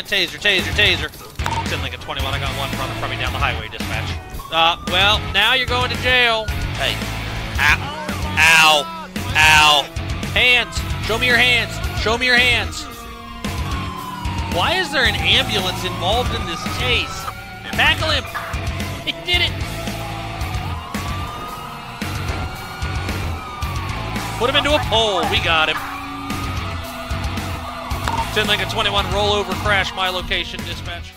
taser, taser, taser. 10 Lincoln 21, I got one running from me down the highway, dispatch. Well, now you're going to jail. Hey. Ow. Ow. Ow. Hands. Show me your hands. Show me your hands. Why is there an ambulance involved in this chase? Tackle him. He did it. Put him into a pole. We got him. 10 Lincoln 21, rollover crash, my location, dispatch.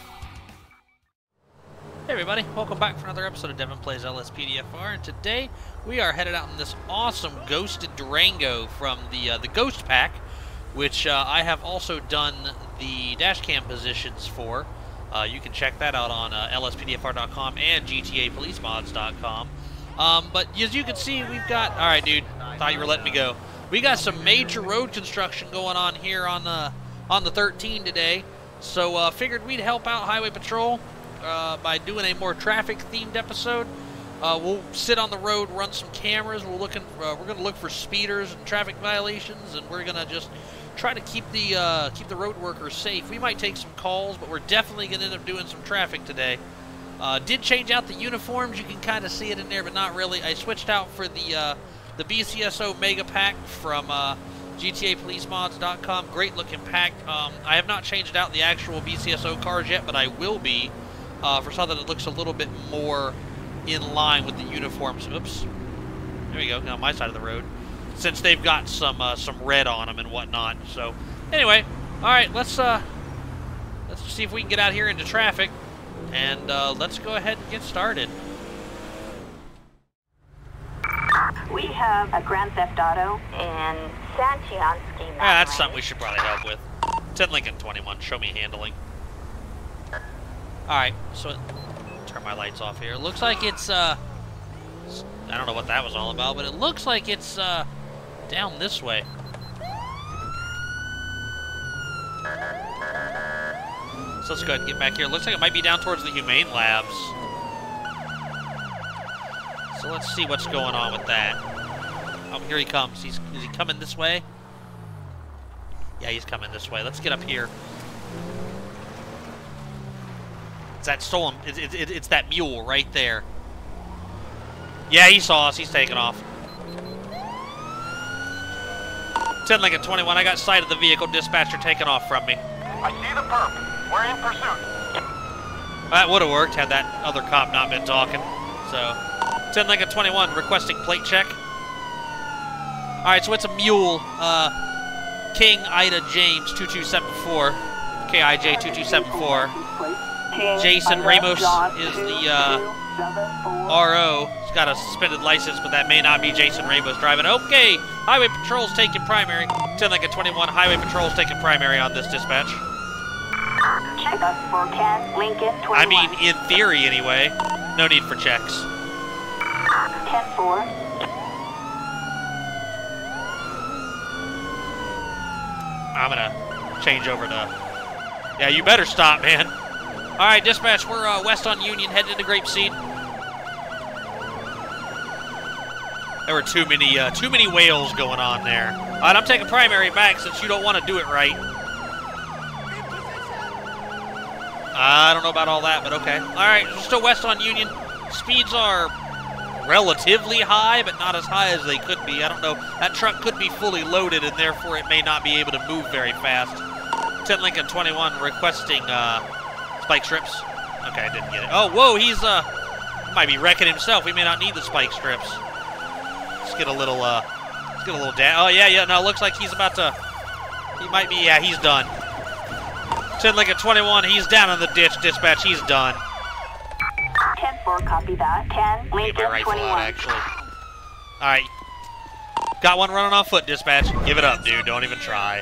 Hey everybody, welcome back for another episode of Devin Plays LSPDFR, and today we are headed out in this awesome ghosted Durango from the Ghost Pack, which I have also done the dash cam positions for. You can check that out on LSPDFR.com and GTAPolicemods.com. But as you can see, we've got... Alright, dude, thought you were letting me go. We got some major road construction going on here on the 13 today, so figured we'd help out Highway Patrol by doing a more traffic-themed episode. We'll sit on the road, run some cameras. We're going to look for speeders and traffic violations, and we're going to just try to keep the road workers safe. We might take some calls, but we're definitely going to end up doing some traffic today. Did change out the uniforms. You can kind of see it in there, but not really. I switched out for the BCSO Mega Pack from GTAPolicemods.com. Great looking pack. I have not changed out the actual BCSO cars yet, but I will be for something that looks a little bit more in line with the uniforms. Oops. There we go, on my side of the road. Since they've got some red on them and whatnot. So anyway, all right, let's see if we can get out here into traffic, and let's go ahead and get started. We have a Grand Theft Auto in Sanchiansky. Yeah, that's something we should probably help with. 10 Lincoln 21, show me handling. Alright, so turn my lights off here. It looks like it's, I don't know what that was all about, but it looks like it's, down this way. So let's go ahead and get back here. It looks like it might be down towards the Humane Labs. So let's see what's going on with that. Oh, here he comes. Is he coming this way? Yeah, he's coming this way. Let's get up here. It's that stolen. It's that mule right there. Yeah, he saw us. He's taking off. 10 Lincoln 21. I got sight of the vehicle. Dispatcher taking off from me. I see the perp. We're in pursuit. That would have worked had that other cop not been talking. So, 10 Lincoln 21 requesting plate check. Alright, so it's a mule. King Ida James 2274. KIJ 2274. Jason Ramos is the RO. He's got a suspended license, but that may not be Jason Ramos driving. Okay, Highway Patrol's taking primary. 10 Lincoln 21, Highway Patrol's taking primary on this dispatch. Check us for 10 Lincoln 21. I mean, in theory anyway. No need for checks. 10-4. I'm gonna change over to... Yeah, you better stop, man. Alright, dispatch, we're west on Union, headed into Grapeseed. There were too many whales going on there. Alright, I'm taking primary back since you don't want to do it right. I don't know about all that, but okay. Alright, we're still west on Union. Speeds are relatively high, but not as high as they could be. I don't know. That truck could be fully loaded, and therefore it may not be able to move very fast. 10 Lincoln 21 requesting spike strips. Okay, I didn't get it. Oh, whoa, he might be wrecking himself. We may not need the spike strips. Let's get a little down. Oh, yeah, no, it looks like he's about to, he might be, yeah, he's done. 10 Lincoln 21, he's down in the ditch, dispatch, he's done. 10-4, copy that. 10 Lincoln 21. Out, actually. Alright. Got one running on foot, dispatch. Give it up, dude. Don't even try.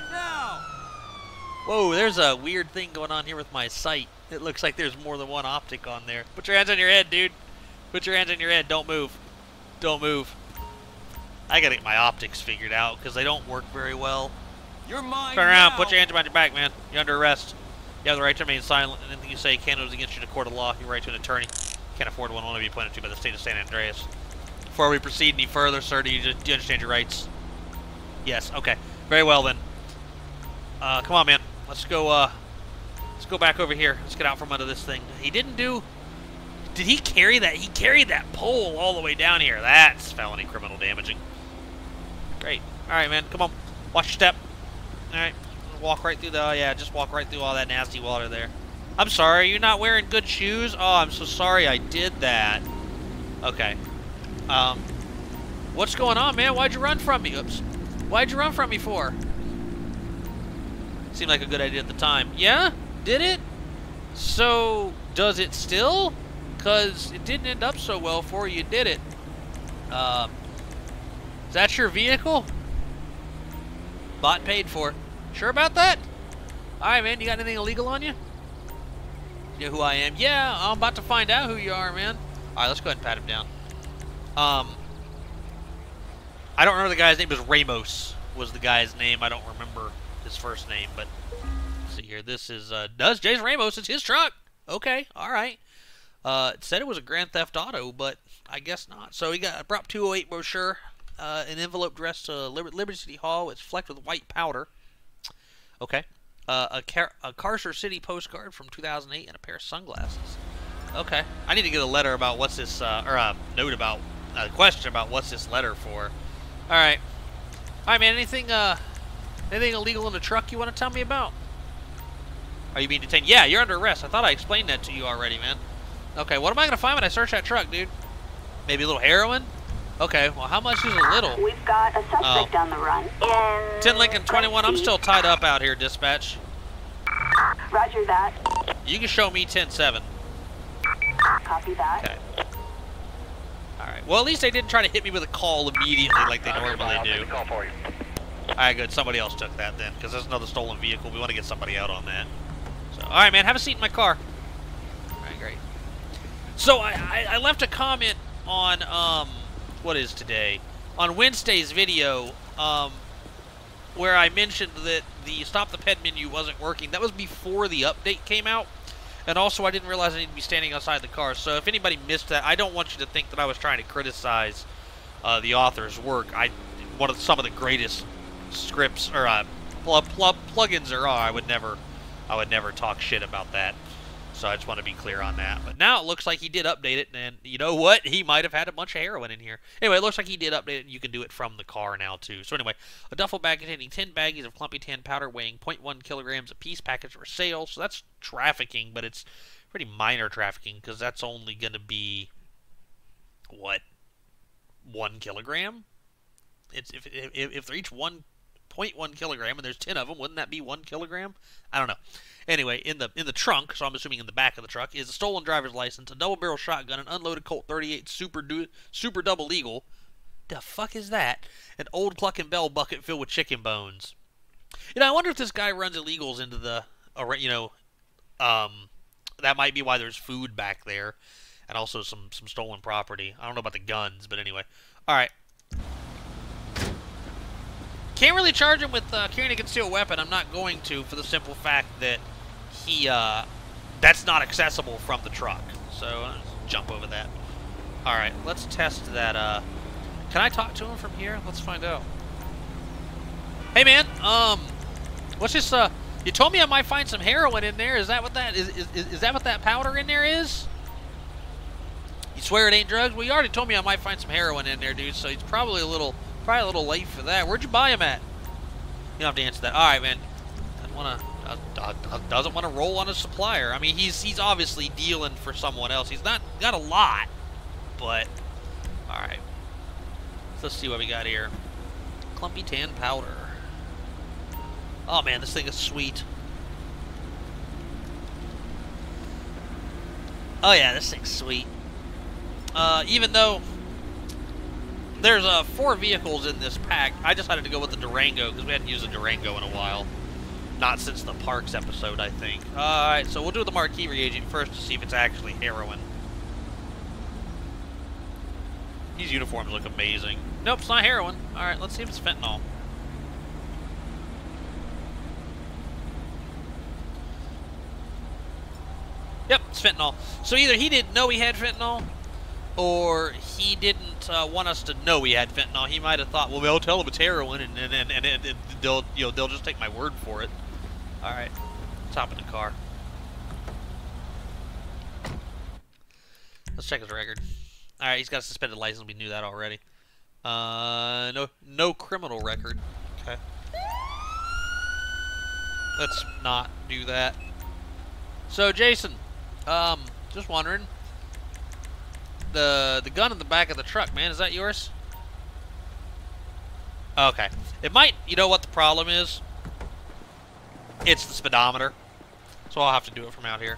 Whoa, there's a weird thing going on here with my sight. It looks like there's more than one optic on there. Put your hands on your head, dude. Put your hands on your head. Don't move. Don't move. I gotta get my optics figured out because they don't work very well. You're mine. Turn around. Now. Put your hands behind your back, man. You're under arrest. You have the right to remain silent. Anything you say can use against you in a court of law. Your right to an attorney. Can't afford one. Only be appointed to by the state of San Andreas. Before we proceed any further, sir, do you understand your rights? Yes. Okay. Very well then. Come on, man. Let's go. Let's go back over here. Let's get out from under this thing. He didn't do... Did he carry that? He carried that pole all the way down here. That's felony criminal damaging. Great. All right, man. Come on. Watch your step. All right. Walk right through the... Oh, yeah, just walk right through all that nasty water there. I'm sorry. You're not wearing good shoes? Oh, I'm so sorry I did that. Okay. What's going on, man? Why'd you run from me? Oops. Why'd you run from me for? Seemed like a good idea at the time. Yeah? Did it? So, does it still? Because it didn't end up so well for you, did it? Is that your vehicle? Bought and paid for. Sure about that? Alright, man. You got anything illegal on you? You know who I am? Yeah, I'm about to find out who you are, man. Alright, let's go ahead and pat him down. I don't remember the guy's name. It was Ramos was the guy's name. I don't remember his first name, but let's see here. This is, Jason Ramos. It's his truck. Okay, alright. It said it was a Grand Theft Auto, but I guess not. So he got a Prop 208 brochure, an envelope addressed to Liberty City Hall. It's flecked with white powder. Okay. A Carcer City postcard from 2008 and a pair of sunglasses. Okay. I need to get a letter about what's this, or a note about, a question about what's this letter for. Alright. Alright, man. Anything illegal in the truck you want to tell me about? Are you being detained? Yeah, you're under arrest. I thought I explained that to you already, man. Okay, what am I going to find when I search that truck, dude? Maybe a little heroin? Okay, well, how much is a little? We've got a suspect on the run. 10 Lincoln 21, I'm still tied up out here, dispatch. Roger that. You can show me 10-7. Copy that. Okay. Alright, well, at least they didn't try to hit me with a call immediately like they normally do. Call for you. Alright, good. Somebody else took that then, because there's another stolen vehicle. We want to get somebody out on that. So, alright, man, have a seat in my car. Alright, great. So, I left a comment on, what is today? On Wednesday's video, where I mentioned that the Stop the Ped menu wasn't working. That was before the update came out. And also, I didn't realize I needed to be standing outside the car. So, if anybody missed that, I don't want you to think that I was trying to criticize the author's work. Some of the greatest scripts or plugins there are. I would never talk shit about that. So I just want to be clear on that. But now it looks like he did update it, and you know what? He might have had a bunch of heroin in here. Anyway, it looks like he did update it, and you can do it from the car now, too. So anyway, a duffel bag containing 10 baggies of clumpy tan powder weighing 0.1 kilograms apiece, packaged for sale. So that's trafficking, but it's pretty minor trafficking, because that's only going to be, what, 1 kilogram? If they're each 1.1 kilogram, and there's 10 of them, wouldn't that be 1 kilogram? I don't know. Anyway, in the trunk, so I'm assuming in the back of the truck, is a stolen driver's license, a double-barrel shotgun, an unloaded Colt 38 Super Double Eagle. The fuck is that? An old Cluck and Bell bucket filled with chicken bones. You know, I wonder if this guy runs illegals into the, that might be why there's food back there, and also some stolen property. I don't know about the guns, but anyway. All right. Can't really charge him with carrying a concealed weapon. I'm not going to, for the simple fact that that's not accessible from the truck. So, let's jump over that. Alright, let's test that, can I talk to him from here? Let's find out. Hey, man, what's this, you told me I might find some heroin in there. Is that what that, is that what that powder in there is? You swear it ain't drugs? Well, you already told me I might find some heroin in there, dude, so it's probably a little late for that. Where'd you buy him at? You don't have to answer that. Alright, man. Doesn't want to roll on a supplier. I mean, he's obviously dealing for someone else. He's not got a lot, but alright. Let's see what we got here. Clumpy tan powder. Oh man, this thing is sweet. Oh yeah, this thing's sweet. Even though there's 4 vehicles in this pack, I decided to go with the Durango because we hadn't used a Durango in a while. Not since the Parks episode, I think. Alright, so we'll do the marquee reagent first to see if it's actually heroin. These uniforms look amazing. Nope, it's not heroin. Alright, let's see if it's fentanyl. Yep, it's fentanyl. So either he didn't know he had fentanyl, or he didn't want us to know he had fentanyl. He might have thought, well, they'll tell him it's heroin, and they'll just take my word for it. All right, let's hop in the car. Let's check his record. All right, he's got a suspended license. We knew that already. No criminal record. Okay. Let's not do that. So, Jason, just wondering, the gun in the back of the truck, man, is that yours? Okay. It might, you know what the problem is? It's the speedometer. So I'll have to do it from out here.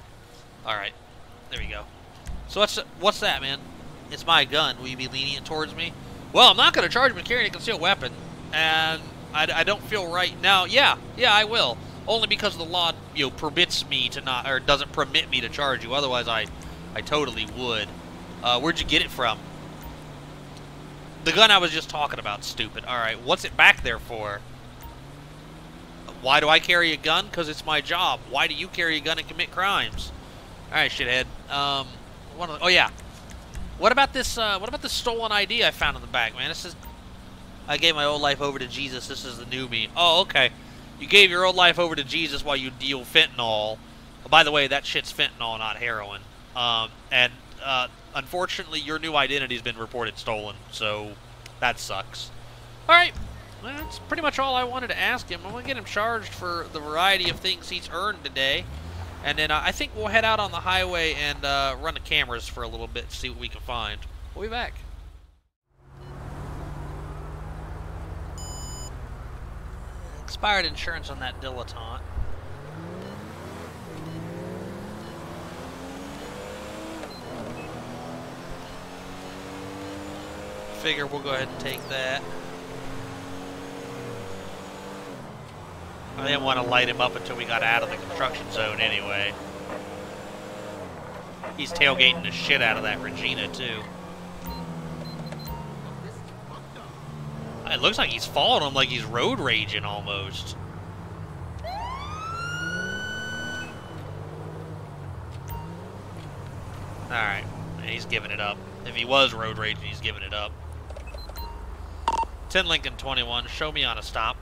Alright. There we go. So what's that, man? It's my gun. Will you be lenient towards me? Well, I'm not going to charge him with carrying a concealed weapon. And I don't feel right now. Yeah, I will. Only because the law, permits me to not, or doesn't permit me to charge you. Otherwise, I totally would. Where'd you get it from? The gun I was just talking about, stupid. Alright, what's it back there for? Why do I carry a gun? Because it's my job. Why do you carry a gun and commit crimes? Alright, shithead. Oh, yeah. What about this stolen ID I found in the back, man? This is... I gave my old life over to Jesus. This is the new me. Oh, okay. You gave your old life over to Jesus while you deal fentanyl. Oh, by the way, that shit's fentanyl, not heroin. Unfortunately, your new identity's been reported stolen, so that sucks. Alright, well, that's pretty much all I wanted to ask him. I'm going to get him charged for the variety of things he's earned today. And then I think we'll head out on the highway and run the cameras for a little bit to see what we can find. We'll be back. Expired insurance on that dilettante. Figure we'll go ahead and take that. I didn't want to light him up until we got out of the construction zone anyway. He's tailgating the shit out of that Regina too. It looks like he's following him like he's road raging almost. Alright, he's giving it up. If he was road raging, he's giving it up. 10 Lincoln 21, show me on a stop.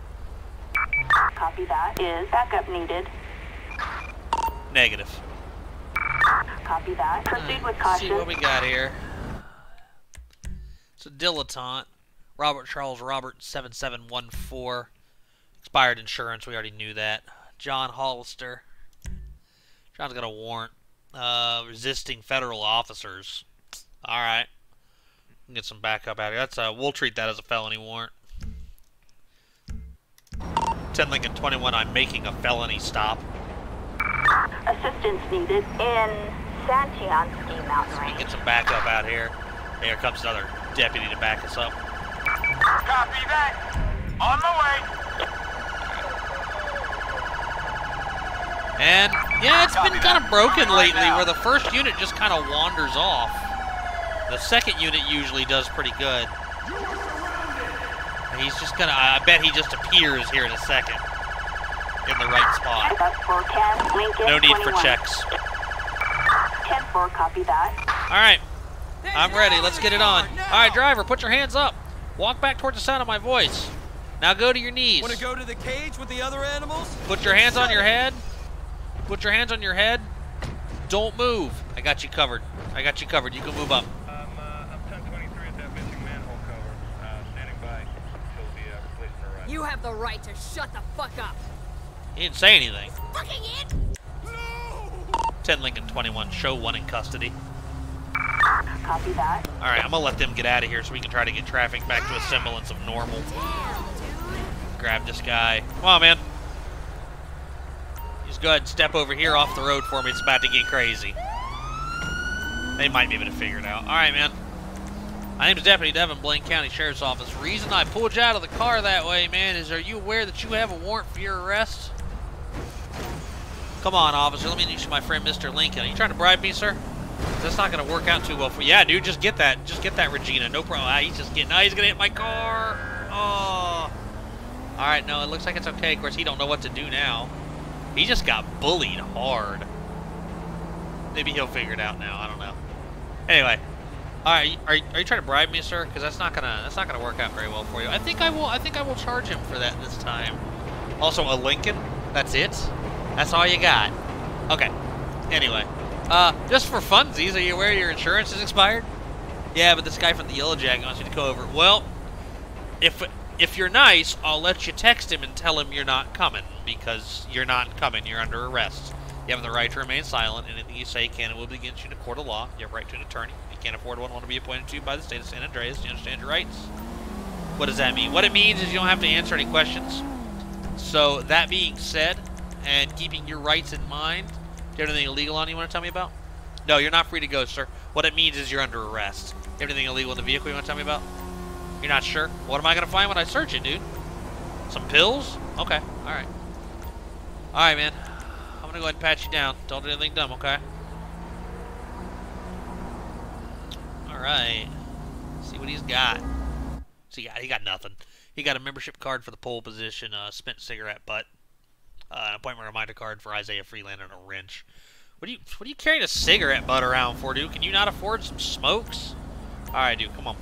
Copy that. Is backup needed? Negative. Copy that. Proceed with caution. See what we got here. It's a dilettante. Robert Charles Robert 7714. Expired insurance, we already knew that. John Hollister. John's got a warrant. Resisting federal officers. Alright. Get some backup out here. That's we'll treat that as a felony warrant. 10 Lincoln 21, I'm making a felony stop. Assistance needed in Santiansky Mountain Range. Get some backup out here. Here comes another deputy to back us up. Copy that. On the way. And, yeah, it's been kind of broken lately where the first unit just kind of wanders off. The second unit usually does pretty good. He's just gonna, I bet he just appears here in a second. In the right spot. No need for checks. 10-4, copy that. Alright, I'm ready. Let's get it on. Alright, driver, put your hands up. Walk back towards the sound of my voice. Now go to your knees. Want to go to the cage with the other animals? Put your hands on your head. Put your hands on your head. Don't move. I got you covered. I got you covered. You can move up. I'm 1023 at that missing manhole cover. Standing by until the replacement arrives. You have the right to shut the fuck up. He didn't say anything. Fucking it! 10 Lincoln 21. Show 1 in custody. Copy that. Alright, I'm gonna let them get out of here so we can try to get traffic back to a semblance of normal. Grab this guy. Come on, man. Just go ahead and step over here off the road for me. It's about to get crazy. They might be able to figure it out. Alright, man. My name's Deputy Devin, Blaine County Sheriff's Office. The reason I pulled you out of the car that way, man, is are you aware that you have a warrant for your arrest? Come on, officer. Let me introduce you to my friend, Mr. Lincoln. Are you trying to bribe me, sir? That's not going to work out too well for you. Yeah, dude, just get that. Just get that, Regina. No problem. Ah, he's just getting... Now he's going to hit my car. Oh. All right, no, it looks like it's okay. Of course, he don't know what to do now. He just got bullied hard. Maybe he'll figure it out now. I don't know. Anyway. All right, are you trying to bribe me, sir? Because that's not gonna work out very well for you. I think I will charge him for that this time. Also, a Lincoln. That's it. That's all you got. Okay. Anyway, Just for funsies, are you aware your insurance is expired? Yeah, but this guy from the Yellow Jacket wants you to go over. Well, if you're nice, I'll let you text him and tell him you're not coming, because you're not coming. You're under arrest. You have the right to remain silent. Anything you say can and will be against you in a court of law. You have a right to an attorney. If you can't afford one, to be appointed to you by the state of San Andreas. Do you understand your rights? What does that mean? What it means is you don't have to answer any questions. So, that being said, and keeping your rights in mind, do you have anything illegal on you want to tell me about? No, you're not free to go, sir. What it means is you're under arrest. Anything illegal in the vehicle you want to tell me about? You're not sure? What am I going to find when I search it, dude? Some pills? Okay, alright. Alright, man. I'm going to go ahead and pat you down. Don't do anything dumb, okay? Alright. See what he's got. He got nothing. He got a membership card for the pole position, a spent cigarette butt, an appointment reminder card for Isaiah Freeland, and a wrench. What are you carrying a cigarette butt around for, dude? Can you not afford some smokes? Alright, dude, come on.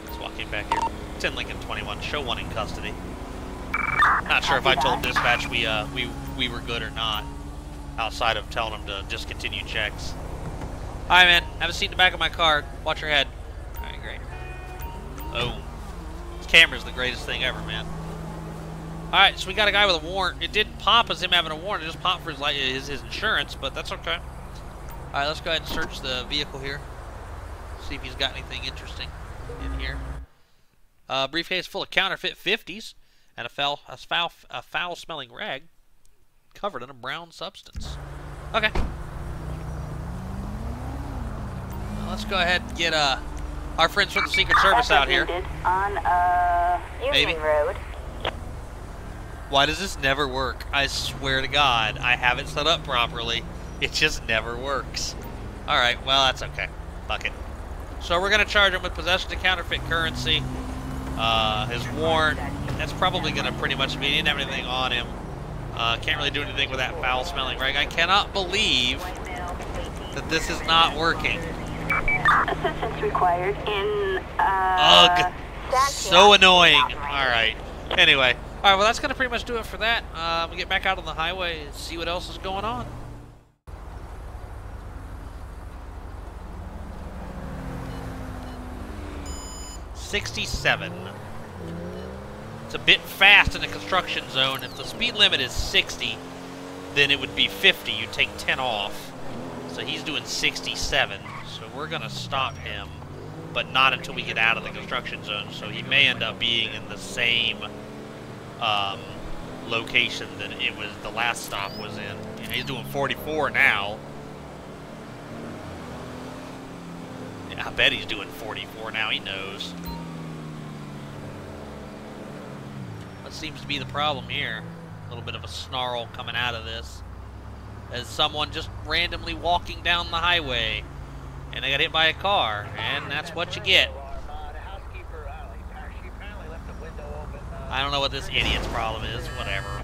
Let's walk in back here. 10 Lincoln 21, show one in custody. Not sure if I told dispatch we were good or not, outside of telling them to discontinue checks. Alright, man, have a seat in the back of my car. Watch your head. Alright, great. Oh. This camera's the greatest thing ever, man. Alright, so we got a guy with a warrant. It didn't pop as him having a warrant. It just popped for his insurance, but that's okay. Alright, let's go ahead and search the vehicle here. See if he's got anything interesting in here. Briefcase full of counterfeit 50s and a foul-smelling rag covered in a brown substance. Okay. Well, let's go ahead and get our friends from the Secret Service out here. On Union Road. Why does this never work? I swear to God, I have it set up properly. It just never works. Alright, well, that's okay. Fuck it. So we're going to charge him with possession of counterfeit currency. His warrant, that's probably going to pretty much be, he didn't have anything on him. Can't really do anything with that foul-smelling rag. I cannot believe that this is not working. Assistance required in, Ugh. So annoying. Alright. Anyway. Alright, well, that's going to pretty much do it for that. We'll get back out on the highway and see what else is going on. $67. It's a bit fast in the construction zone. If the speed limit is 60, then it would be 50. You take 10 off. So he's doing 67. So we're going to stop him, but not until we get out of the construction zone. So he may end up being in the same location that it was the last stop was in. You know, he's doing 44 now. Yeah, I bet he's doing 44 now. He knows. What seems to be the problem here? A little bit of a snarl coming out of this. As someone just randomly walking down the highway and they got hit by a car, and that's what you get. I don't know what this idiot's problem is. Whatever.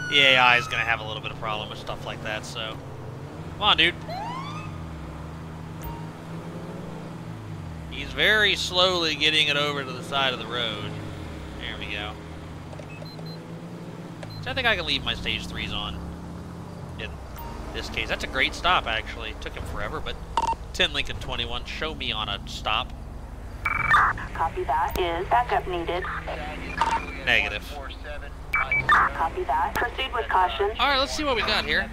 The AI is going to have a little bit of problem with stuff like that, so... Come on, dude. He's very slowly getting it over to the side of the road. There we go. So I think I can leave my stage 3s on in this case. That's a great stop, actually. It took him forever, but 10 Lincoln 21, show me on a stop. Copy that. Is backup needed? Negative. Copy that. Proceed with caution. Alright, let's see what we got here.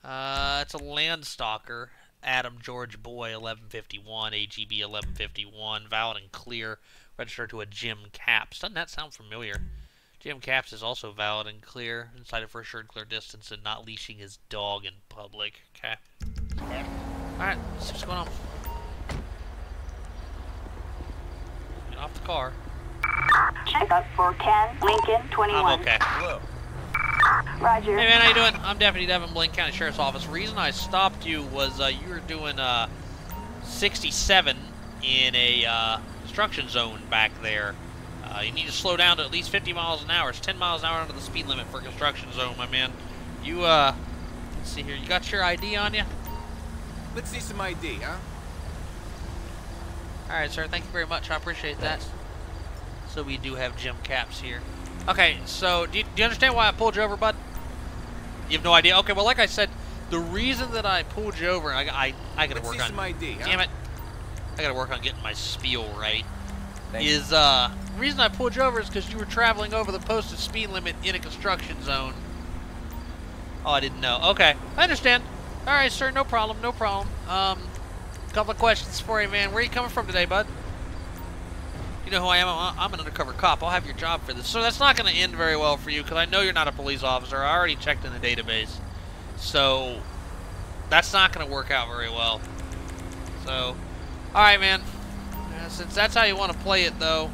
It's a Landstalker. Adam George Boy 1151, AGB 1151, valid and clear, registered to a Jim Caps. Doesn't that sound familiar? Jim Caps is also valid and clear, inside for assured clear distance and not leashing his dog in public. Okay. Alright, let's see what's going on. Get off the car. Check up for 10 Lincoln 21. I'm okay. Roger. Hey man, how you doing? I'm Deputy Devin, Blaine County Sheriff's Office. The reason I stopped you was you were doing 67 in a construction zone back there. You need to slow down to at least 50 miles an hour. It's 10 miles an hour under the speed limit for a construction zone, my man. You, let's see here. You got your ID on you? Let's see some ID, huh? Alright, sir. Thank you very much. I appreciate that. So we do have Jim Caps here. Okay, so do you understand why I pulled you over, bud? You have no idea? Okay, well, like I said, the reason that I pulled you over, I gotta Let's work see on... some ID, huh? Damn it. I gotta work on getting my spiel right. Thanks. The reason I pulled you over is because you were traveling over the posted speed limit in a construction zone. Oh, I didn't know. Okay, I understand. All right, sir, no problem, no problem. Couple of questions for you, man. Where are you coming from today, bud? You know who I am? I'm an undercover cop. I'll have your job for this. So that's not going to end very well for you because I know you're not a police officer. I already checked in the database. So that's not going to work out very well. So, all right, man. Since that's how you want to play it, though,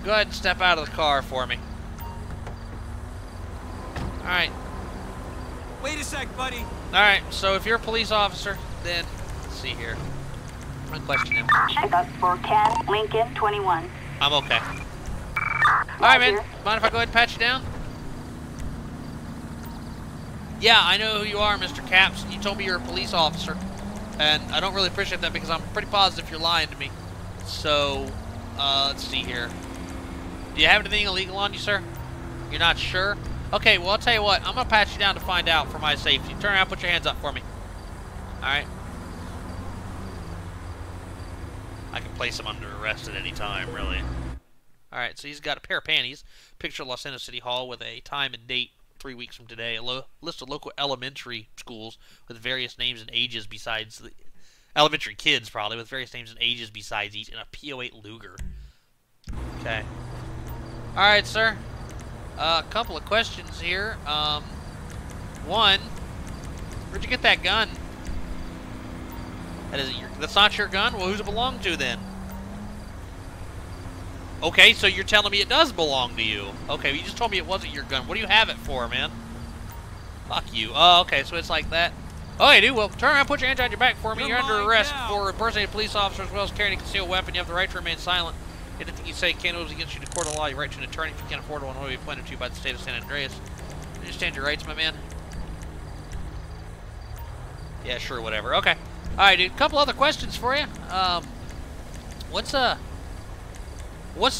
go ahead and step out of the car for me. All right. Wait a sec, buddy. All right. So if you're a police officer, then let's see here. One question him. Checkup for Ken Lincoln 21. I'm okay. All right, man. Mind if I go ahead and pat you down? Yeah, I know who you are, Mr. Caps. You told me you're a police officer. And I don't really appreciate that because I'm pretty positive you're lying to me. So, let's see here. Do you have anything illegal on you, sir? You're not sure? Okay, well, I'll tell you what. I'm going to pat you down to find out for my safety. Turn around, put your hands up for me. All right? I can place him under arrest at any time, really. All right, so he's got a pair of panties. Picture of Los Angeles City Hall with a time and date 3 weeks from today. A list of local elementary schools with various names and ages besides the elementary kids, probably, with various names and ages besides each, and a PO8 Luger. Okay. All right, sir. A couple of questions here. One, where'd you get that gun? That's not your gun? Well, who's it belong to then? Okay, so you're telling me it does belong to you. Okay, you just told me it wasn't your gun. What do you have it for, man? Fuck you. Oh, okay, so it's like that. Oh, you do? Well, turn around, put your hands on your back for me. You're under arrest for impersonating a police officer as well as carrying a concealed weapon. You have the right to remain silent. Anything you say can't use against you to court of law. Your right to an attorney if you can't afford one will be appointed to you by the state of San Andreas. Understand your rights, my man? Yeah, sure, whatever. Okay. Alright, dude. Couple other questions for you. What's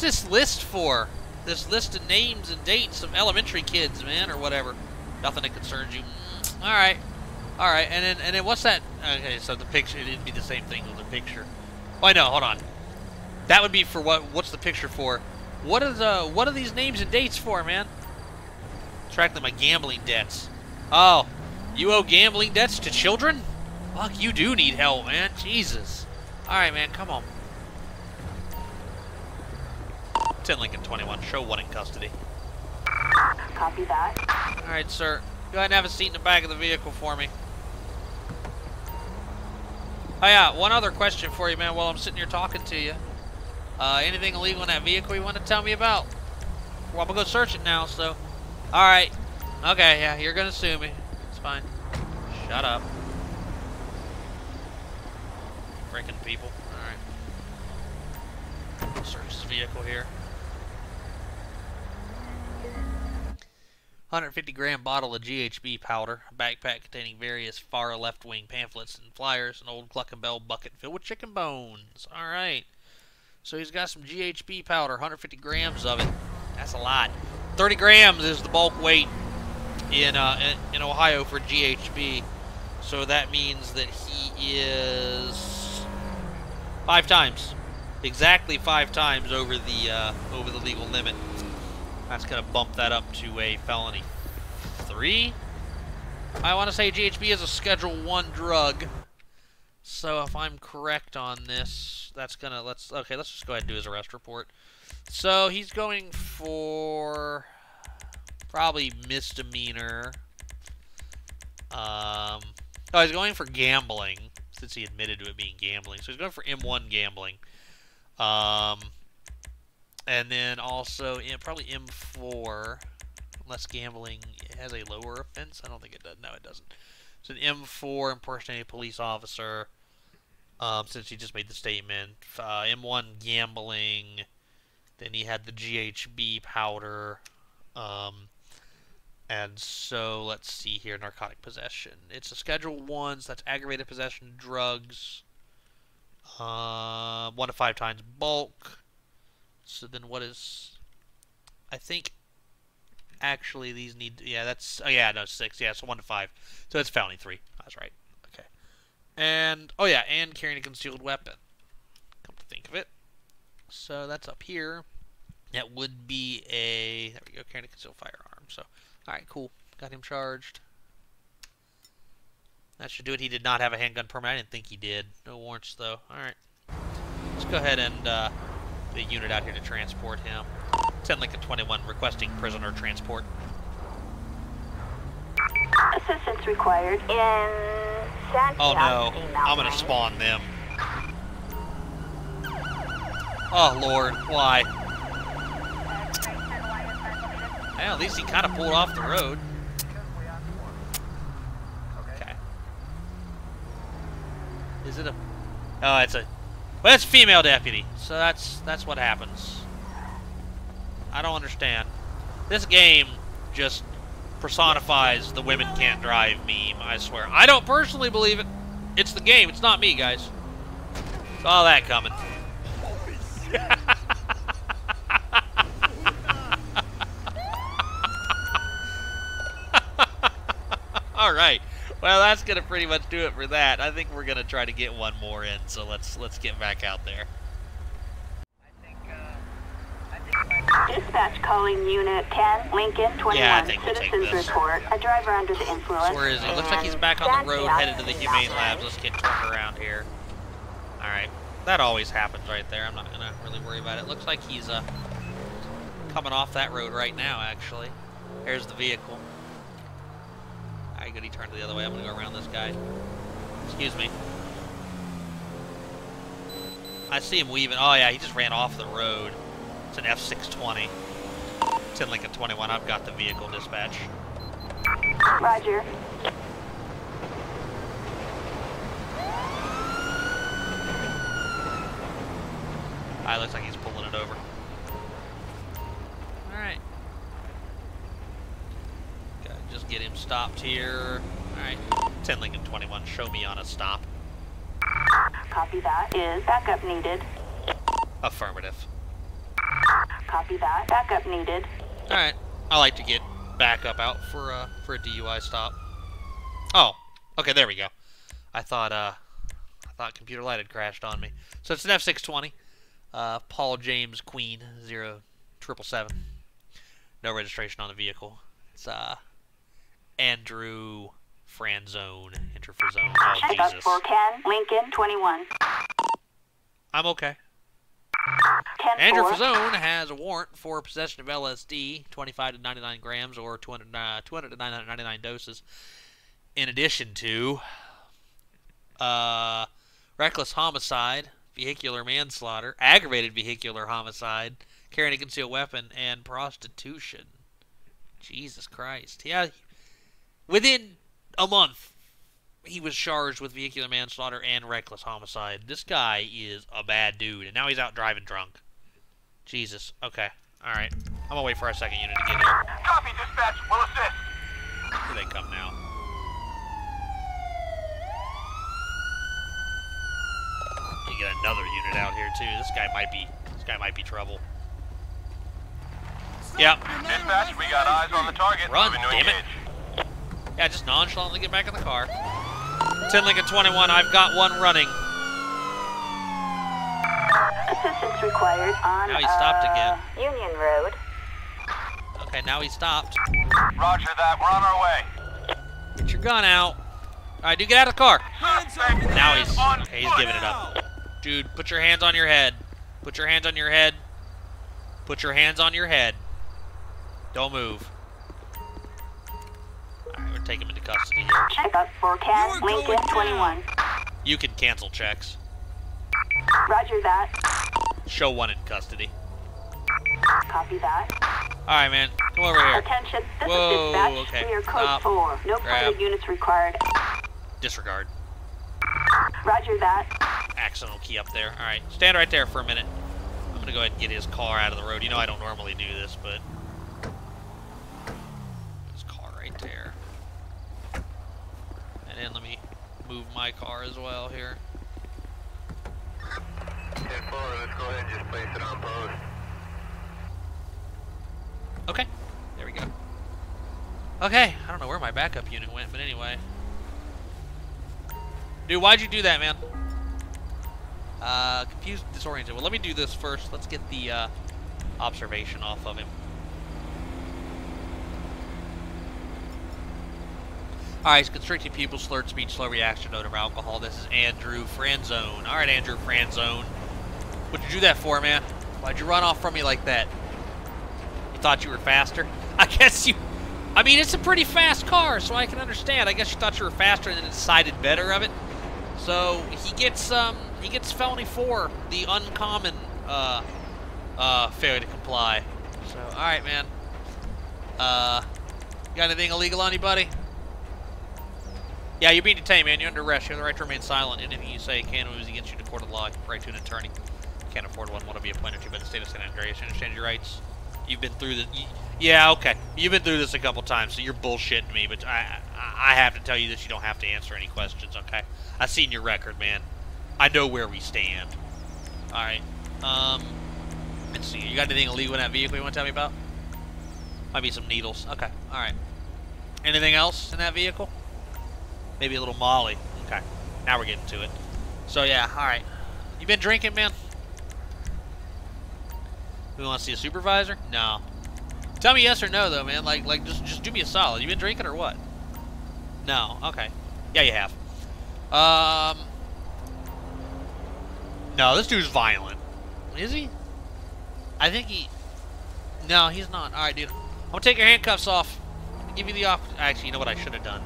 this list for? This list of names and dates of elementary kids, man, or whatever. Nothing that concerns you. Alright. Alright, and then what's that? Okay, so the picture, it'd be the same thing with the picture. Oh, I know, hold on. That would be for what's the picture for? What are these names and dates for, man? Tracking my gambling debts. Oh, you owe gambling debts to children? Fuck, you do need help, man. Jesus. Alright, man, come on. 10 Lincoln 21. Show 1 in custody. Copy that. Alright, sir. Go ahead and have a seat in the back of the vehicle for me. Oh, yeah, one other question for you, man, while I'm sitting here talking to you. Anything illegal in that vehicle you want to tell me about? Well, I'm going to go search it now, so... Alright. Okay, yeah, you're going to sue me. It's fine. Shut up. Freaking people. Alright. Search this vehicle here. 150-gram bottle of GHB powder, a backpack containing various far left-wing pamphlets and flyers, an old Cluck and Bell bucket filled with chicken bones. Alright. So he's got some GHB powder, 150 grams of it. That's a lot. 30 grams is the bulk weight in Ohio for GHB. So that means that he is 5 times. Exactly 5 times over the legal limit. That's going to bump that up to a felony 3. I want to say GHB is a Schedule 1 drug. So if I'm correct on this, that's going to, let's just go ahead and do his arrest report. So he's going for probably misdemeanor. Oh, he's going for gambling, since he admitted to it being gambling. So he's going for M1 gambling. And then also, probably M4, unless gambling has a lower offense. I don't think it does. No, it doesn't. So an M4, impersonating a police officer, since he just made the statement. M1 gambling, then he had the GHB powder, and so, let's see here, narcotic possession. It's a Schedule 1, so that's aggravated possession of drugs, 1 to 5 times bulk. So then what is, I think Actually, these need... Yeah, that's... Oh, yeah, no, 6. Yeah, so 1 to 5. So it's felony 3. That's right. Okay. And... Oh, yeah, and carrying a concealed weapon. Come to think of it. So that's up here. That would be a... There we go, carrying a concealed firearm. So, alright, cool. Got him charged. That should do it. He did not have a handgun permit. I didn't think he did. No warrants, though. Alright. Let's go ahead and the unit out here to transport him. 10 Lincoln 21 requesting prisoner transport. Assistance required in San Oh no, I'm gonna spawn them. Oh Lord, why? Well, at least he kind of pulled off the road. Okay. Is it a... Oh, it's a... Well, it's a female deputy, so that's what happens. I don't understand. This game just personifies the women can't drive meme, I swear. I don't personally believe it. It's the game, it's not me, guys. Saw that coming. Alright. Well, that's going to pretty much do it for that. I think we're going to try to get one more in, so let's get back out there. Dispatch calling Unit 10, Lincoln 21. Yeah, I think we'll take Citizens this. report. A driver under the influence. So where is he? Looks like he's back on the road, headed to the Humane Labs. Let's get turned around here. Alright. That always happens right there. I'm not going to really worry about it. Looks like he's coming off that road right now, actually. There's the vehicle. Alright, good. He turned the other way. I'm going to go around this guy. Excuse me. I see him weaving. Oh, yeah, he just ran off the road. It's an F620. 10 Lincoln 21. I've got the vehicle dispatch. Roger. Alright, looks like he's pulling it over. Alright. Gotta just get him stopped here. Alright. 10 Lincoln 21. Show me on a stop. Copy that. Is backup needed? Affirmative. Copy that. Backup needed. Alright. I like to get backup out for a DUI stop. Oh. Okay, there we go. I thought Computer Light had crashed on me. So it's an F620. Paul James Queen 0777. No registration on the vehicle. It's Andrew Franzone. Enter for zone. Oh Backup Jesus. for Ken, Lincoln 21. I'm okay. 10 Andrew 4. Franzone has a warrant for possession of LSD, 25 to 99 grams or 200 to 999 doses. In addition to reckless homicide, vehicular manslaughter, aggravated vehicular homicide, carrying a concealed weapon, and prostitution. Jesus Christ. Yeah, within a month, he was charged with vehicular manslaughter and reckless homicide. This guy is a bad dude, and now he's out driving drunk. Jesus. Okay. Alright. I'm gonna wait for our second unit to get here. Copy, dispatch. We'll assist. Here they come now. You get another unit out here too. This guy might be trouble. Yep. Dispatch, we got eyes on the target. Run, Moving to damn it. engage. Yeah, just nonchalantly get back in the car. 10 Lincoln 21, I've got one running. Assistance required on Now he stopped again. Union Road. Okay, now he stopped. Roger that. We're on our way. Get your gun out. Alright, dude, get out of the car. Suspect Now is he's on okay, he's foot. giving it up. Dude, put your hands on your head. Put your hands on your head. Put your hands on your head. Don't move. Alright, we're taking him into custody here. Backup for Ken, You are Lincoln going 21. You can cancel checks. Roger that. Show one in custody. Copy that. Alright, man. Come over here. Attention, this Whoa, is dispatch. okay. We are code Stop. 4. No Grab. further units required. Disregard. Roger that. Accidental key up there. Alright, stand right there for a minute. I'm gonna go ahead and get his car out of the road. You know I don't normally do this, but... His car right there. And then let me move my car as well here. 10-4, let's go ahead and just place it on post. Okay, there we go. Okay, I don't know where my backup unit went, but anyway. Dude, why'd you do that, man? Confused, disoriented. Well, let me do this first. Let's get the observation off of him. Alright, he's constricting pupils, slurred speech, slow reaction, odor of alcohol. This is Andrew Franzone. Alright, Andrew Franzone. What'd you do that for, man? Why'd you run off from me like that? You thought you were faster? I guess you... I mean, it's a pretty fast car, so I can understand. I guess you thought you were faster and then decided better of it. So, he gets felony 4, the uncommon, failure to comply. So, alright, man. You got anything illegal on you, buddy? Yeah, you're being detained, man. You're under arrest. You have the right to remain silent. Anything you say can be used against you in a court of law. You have the right to an attorney. You can't afford one. Want to be appointed to by the state of San Andreas. You understand your rights? You've been through this. Yeah, okay. You've been through this a couple times, so you're bullshitting me. But I have to tell you that you don't have to answer any questions, okay? I've seen your record, man. I know where we stand. All right. Let's see. You got anything illegal in that vehicle you want to tell me about? Might be some needles. Okay. All right. Anything else in that vehicle? Maybe a little Molly. Okay. Now we're getting to it. So, yeah. All right. You been drinking, man? We want to see a supervisor? No. Tell me yes or no, though, man. Like, just do me a solid. You been drinking or what? No. Okay. Yeah, you have. No, this dude's violent. Is he? I think he... No, he's not. All right, dude. I'm gonna take your handcuffs off. Give you the op... Actually, you know what I should have done?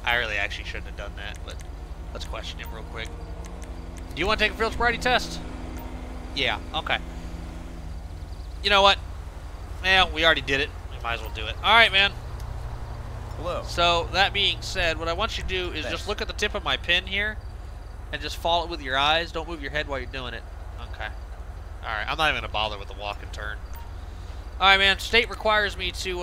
I really actually shouldn't have done that, but let's question him real quick. Do you want to take a field sobriety test? Yeah, okay. You know what? Well, we already did it. We might as well do it. All right, man. Hello. So, that being said, what I want you to do is just look at the tip of my pin here and just follow it with your eyes. Don't move your head while you're doing it. Okay. All right, I'm not even going to bother with the walk and turn. All right, man. State requires me to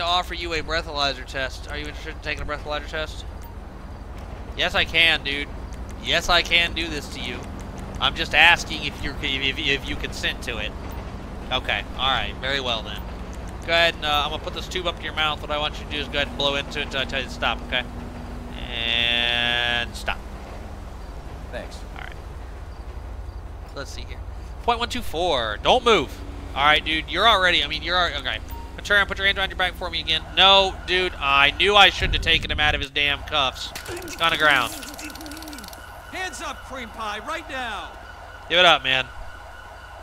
offer you a breathalyzer test. Are you interested in taking a breathalyzer test? Yes, I can, dude. Yes, I can do this to you. I'm just asking if you consent to it. Okay. All right. Very well then. Go ahead and I'm gonna put this tube up to your mouth. What I want you to do is go ahead and blow into it until I tell you to stop. Okay. And stop. Thanks. All right. Let's see here. 0.124. Don't move. All right, dude. You're already. I mean, you're already, okay. Turn, put your hands around your back for me again. No, dude, I knew I shouldn't have taken him out of his damn cuffs. On the ground. Hands up, cream pie, right now. Give it up, man.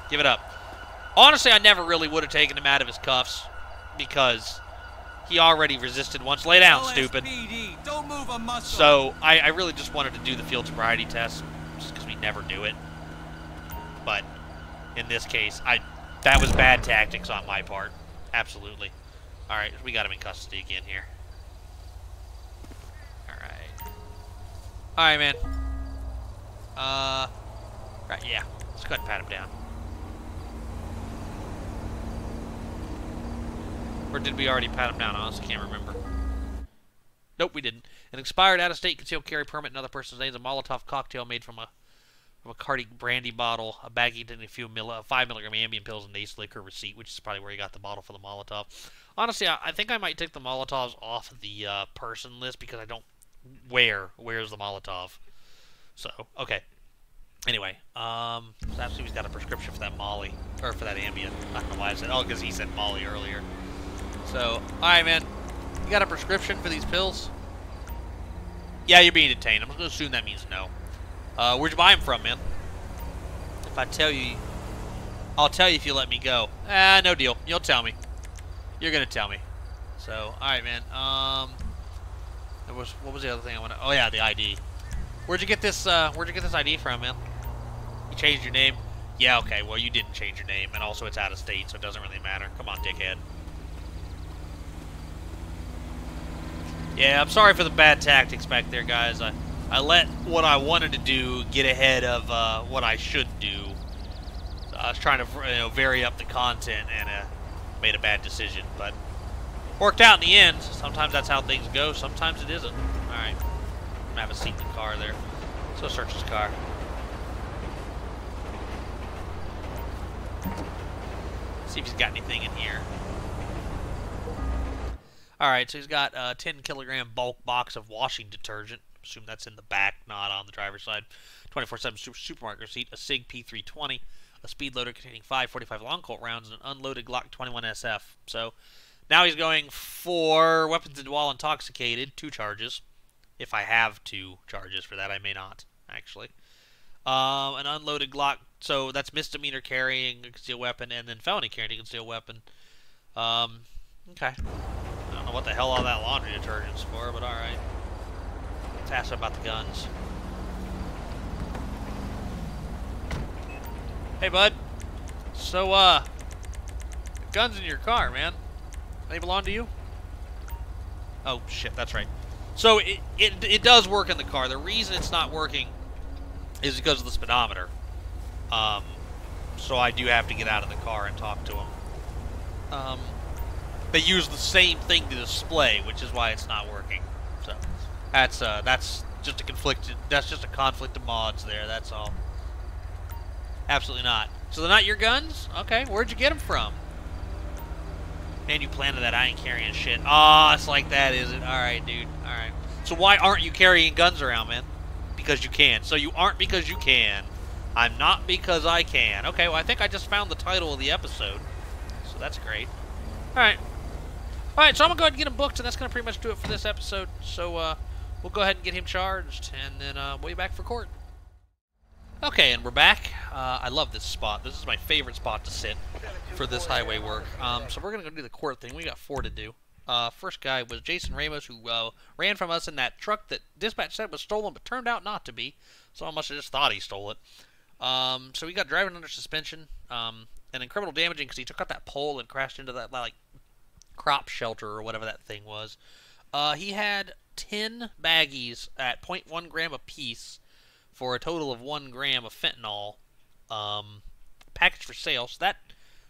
Give it up. Honestly, I never really would have taken him out of his cuffs because he already resisted once. Lay down, stupid. LSPD, don't move a muscle. So, I really just wanted to do the field sobriety test just because we never do it. But in this case, that was bad tactics on my part. Absolutely. Alright, we got him in custody again here. Alright. Alright, man. Right, yeah. Let's go ahead and pat him down. Or did we already pat him down? I honestly can't remember. Nope, we didn't. An expired out-of-state concealed carry permit in another person's name, a Molotov cocktail made from a Cardi brandy bottle, a baggie containing a few 5 milligram Ambien pills, and Ace liquor receipt, which is probably where he got the bottle for the Molotov. Honestly, I think I might take the Molotovs off the person list because I don't. Where's the Molotov? So okay. Anyway, so actually he's got a prescription for that Molly or for that Ambien. I don't know why I said. Oh, because he said Molly earlier. So all right, man. You got a prescription for these pills? Yeah, you're being detained. I'm going to assume that means no. Where'd you buy them from, man? If I tell you, I'll tell you if you let me go. No deal. You'll tell me. You're gonna tell me. So, all right, man. What was the other thing I want to? Oh yeah, the ID. Where'd you get this ID from, man? You changed your name? Yeah, okay. Well, you didn't change your name, and also it's out of state, so it doesn't really matter. Come on, dickhead. Yeah, I'm sorry for the bad tactics back there, guys. I let what I wanted to do get ahead of what I should do. So I was trying to vary up the content and made a bad decision, but worked out in the end. Sometimes that's how things go. Sometimes it isn't. All right, I'm gonna have a seat in the car there. Let's go search this car. See if he's got anything in here. Alright, so he's got a 10-kilogram bulk box of washing detergent. Assume that's in the back, not on the driver's side. 24/7 supermarket receipt, a SIG P320, a speed loader containing 5.45 long Colt rounds, and an unloaded Glock 21 SF. So now he's going for weapons and while intoxicated, 2 charges. If I have 2 charges for that, I may not, actually. An unloaded Glock, so that's misdemeanor carrying a concealed weapon, and then felony carrying a concealed weapon. Okay. I don't know what the hell all that laundry detergent's for, but alright. Let's ask him about the guns. Hey, bud. So, the guns in your car, man. They belong to you? Oh, shit, that's right. So, it does work in the car. The reason it's not working is because of the speedometer. So I do have to get out of the car and talk to them. They use the same thing to display, which is why it's not working. So that's just a conflict. That's just a conflict of mods there. That's all. Absolutely not. So they're not your guns? Okay, where'd you get them from? Man, you planted that. I ain't carrying shit. Oh, it's like that, is it? All right, dude. All right. So why aren't you carrying guns around, man? Because you can. So you aren't because you can. I'm not because I can. Okay, well, I think I just found the title of the episode. So that's great. Alright. Alright, so I'm going to go ahead and get him booked, and that's going to pretty much do it for this episode. So we'll go ahead and get him charged, and then we'll be back for court. Okay, and we're back. I love this spot. This is my favorite spot to sit for this highway work. So we're going to go do the court thing. We got 4 to do. First guy was Jason Ramos, who ran from us in that truck that dispatch said was stolen, but turned out not to be. Someone must have just thought he stole it. So he got driving under suspension, and then criminal damaging because he took out that pole and crashed into that like crop shelter or whatever that thing was. He had 10 baggies at 0.1 gram apiece for a total of 1 gram of fentanyl packaged for sale. So that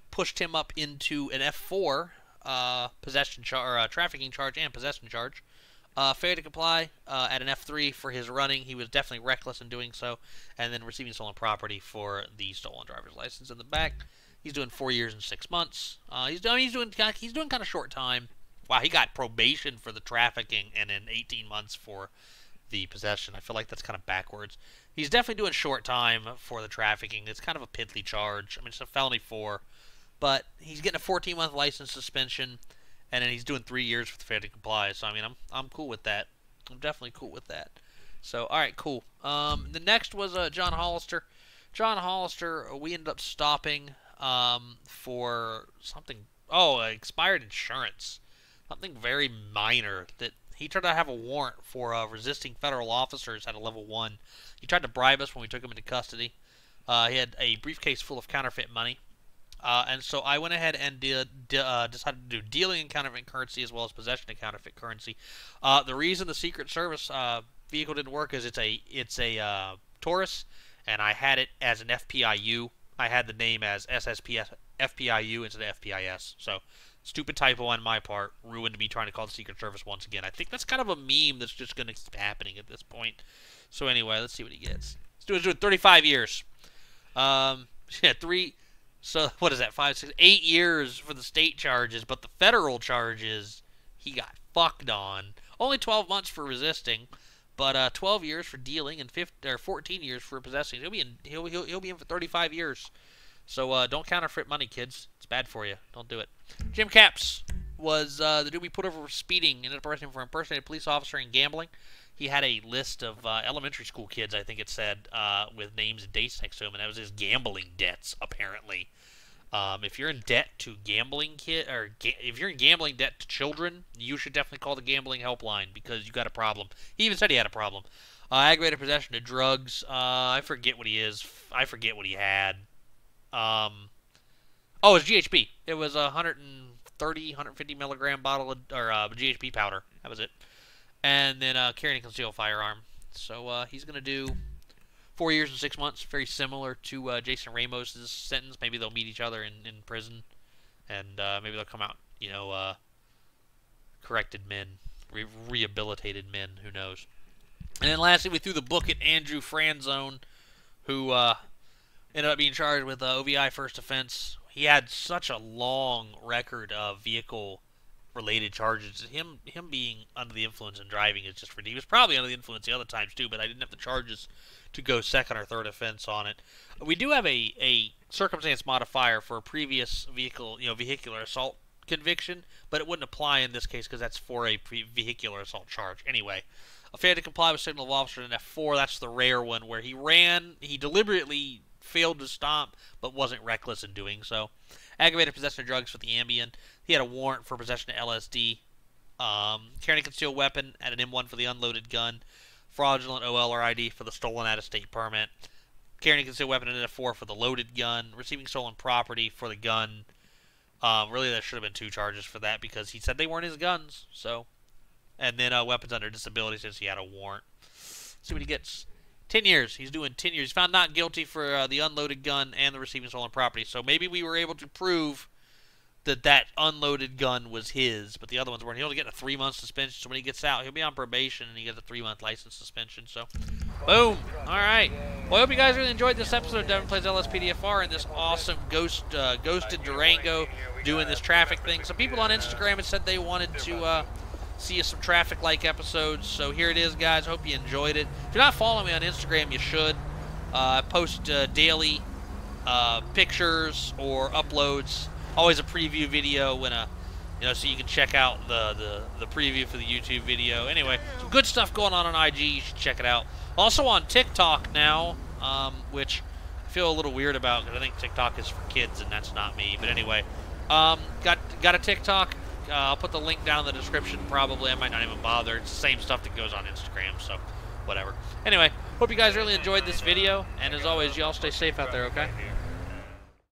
pushed him up into an F4 possession trafficking charge and possession charge. Failure to comply at an F3 for his running. He was definitely reckless in doing so, and then receiving stolen property for the stolen driver's license in the back. He's doing 4 years and 6 months. He's doing kind of short time. Wow, he got probation for the trafficking and then 18 months for the possession. I feel like that's kind of backwards. He's definitely doing short time for the trafficking. It's kind of a piddly charge. I mean, it's a felony 4, but he's getting a 14-month license suspension. And then he's doing 3 years for the failure to comply. So, I mean, I'm cool with that. I'm definitely cool with that. So, all right, cool. The next was John Hollister. John Hollister, we ended up stopping for something. Oh, expired insurance. Something very minor. That he tried to have a warrant for resisting federal officers at a level 1. He tried to bribe us when we took him into custody. He had a briefcase full of counterfeit money. And so I went ahead and decided to do dealing in counterfeit currency as well as possession of counterfeit currency. The reason the Secret Service vehicle didn't work is it's a Taurus, and I had it as an FPIU. I had the name as SSP FPIU instead of FPIS. So stupid typo on my part ruined me trying to call the Secret Service once again. I think that's kind of a meme that's just going to keep happening at this point. So anyway, let's see what he gets. He's doing 35 years. Yeah, 3. So, what is that, 5, 6, 8 years for the state charges, but the federal charges, he got fucked on. Only 12 months for resisting, but 12 years for dealing and 14 years for possessing. He'll be in for 35 years. So, don't counterfeit money, kids. It's bad for you. Don't do it. Jim Capps was the dude we put over for speeding and ended up arresting him for impersonating a police officer and gambling. He had a list of elementary school kids, I think it said, with names and dates next to him, and that was his gambling debts, apparently. If you're in debt to gambling if you're in gambling debt to children, you should definitely call the gambling helpline because you got a problem. He even said he had a problem. Aggravated possession of drugs. I forget what he is. I forget what he had. Oh, it was GHB. It was a 150 milligram bottle of GHB powder. That was it. And then carrying a concealed firearm. So he's going to do 4 years and 6 months. Very similar to Jason Ramos' sentence. Maybe they'll meet each other in prison. And maybe they'll come out, you know, corrected men. Rehabilitated men. Who knows? And then lastly, we threw the book at Andrew Franzone, who ended up being charged with OVI first offense. He had such a long record of vehicle-related charges. Him being under the influence and driving is just ridiculous. He was probably under the influence the other times too, but I didn't have the charges to go second or third offense on it. We do have a circumstance modifier for a previous vehicular assault conviction, but it wouldn't apply in this case because that's for a vehicular assault charge. Anyway, a failure to comply with signal of officer in F4, that's the rare one where he deliberately failed to stop but wasn't reckless in doing so. Aggravated possession of drugs for the Ambien. He had a warrant for possession of LSD. Carrying a concealed weapon at an M1 for the unloaded gun. Fraudulent OL or ID for the stolen out-of-state permit. Carrying a concealed weapon at an F4 for the loaded gun. Receiving stolen property for the gun. Really, there should have been 2 charges for that because he said they weren't his guns. So, and then weapons under disability since he had a warrant. Let's see what he gets. 10 years. He's doing 10 years. He's found not guilty for the unloaded gun and the receiving stolen property. So maybe we were able to prove that unloaded gun was his, but the other ones weren't. He'll only get a 3-month suspension. So when he gets out, he'll be on probation and he gets a 3-month license suspension. So, boom. All right. Well, I hope you guys really enjoyed this episode of Devin Plays LSPDFR and this awesome ghosted Durango doing this traffic thing. Some people on Instagram had said they wanted to see some traffic-like episodes. So here it is, guys. Hope you enjoyed it. If you're not following me on Instagram, you should. I post daily pictures or uploads. Always a preview video when so you can check out the preview for the YouTube video. Anyway, some good stuff going on IG. You should check it out. Also on TikTok now, which I feel a little weird about because I think TikTok is for kids and that's not me. But anyway, got a TikTok. I'll put the link down in the description probably. I might not even bother. It's the same stuff that goes on Instagram, so whatever. Anyway, hope you guys really enjoyed this video. And as always, y'all stay safe out there, okay?